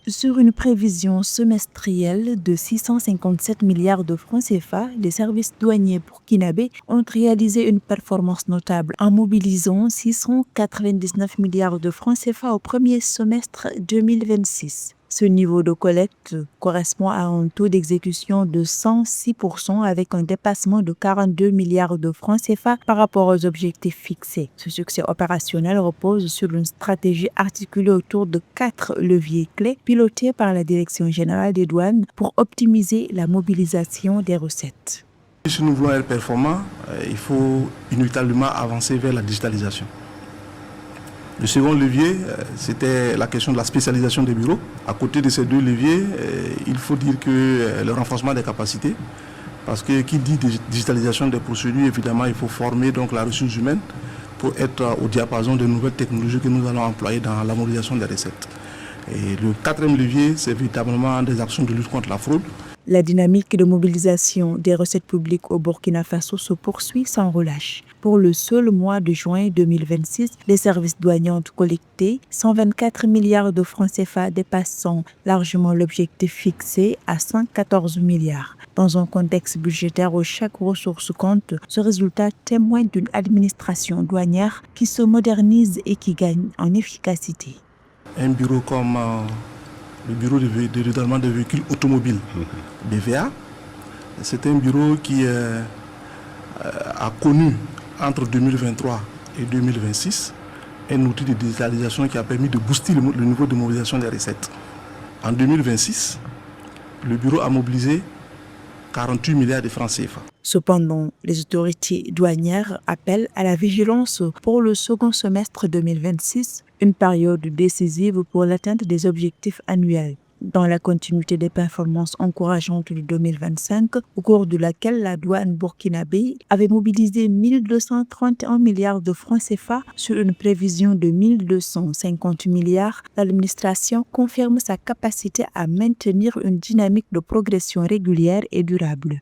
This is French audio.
Sur une prévision semestrielle de 657 milliards de francs CFA, les services douaniers burkinabés ont réalisé une performance notable en mobilisant 699 milliards de francs CFA au premier semestre 2026. Ce niveau de collecte correspond à un taux d'exécution de 106% avec un dépassement de 42 milliards de francs CFA par rapport aux objectifs fixés. Ce succès opérationnel repose sur une stratégie articulée autour de 4 leviers clés pilotés par la Direction générale des douanes pour optimiser la mobilisation des recettes. Si nous voulons être performants, il faut inévitablement avancer vers la digitalisation. Le second levier, c'était la question de la spécialisation des bureaux. À côté de ces deux leviers, il faut dire que le renforcement des capacités, parce que qui dit digitalisation des procédures, évidemment, il faut former donc la ressource humaine pour être au diapason des nouvelles technologies que nous allons employer dans la mobilisation des recettes. Et le quatrième levier, c'est véritablement des actions de lutte contre la fraude. La dynamique de mobilisation des recettes publiques au Burkina Faso se poursuit sans relâche. Pour le seul mois de juin 2026, les services douaniers ont collecté 124 milliards de francs CFA, dépassant largement l'objectif fixé à 114 milliards. Dans un contexte budgétaire où chaque ressource compte, ce résultat témoigne d'une administration douanière qui se modernise et qui gagne en efficacité. Un bureau comme le bureau de redressement des véhicules automobiles, BVA, c'est un bureau qui a connu entre 2023 et 2026 un outil de digitalisation qui a permis de booster le niveau de mobilisation des recettes. En 2026, le bureau a mobilisé 48 milliards de francs CFA. Cependant, les autorités douanières appellent à la vigilance pour le second semestre 2026, une période décisive pour l'atteinte des objectifs annuels. Dans la continuité des performances encourageantes de 2025, au cours de laquelle la douane burkinabé avait mobilisé 1231 milliards de francs CFA sur une prévision de 1250 milliards, l'administration confirme sa capacité à maintenir une dynamique de progression régulière et durable.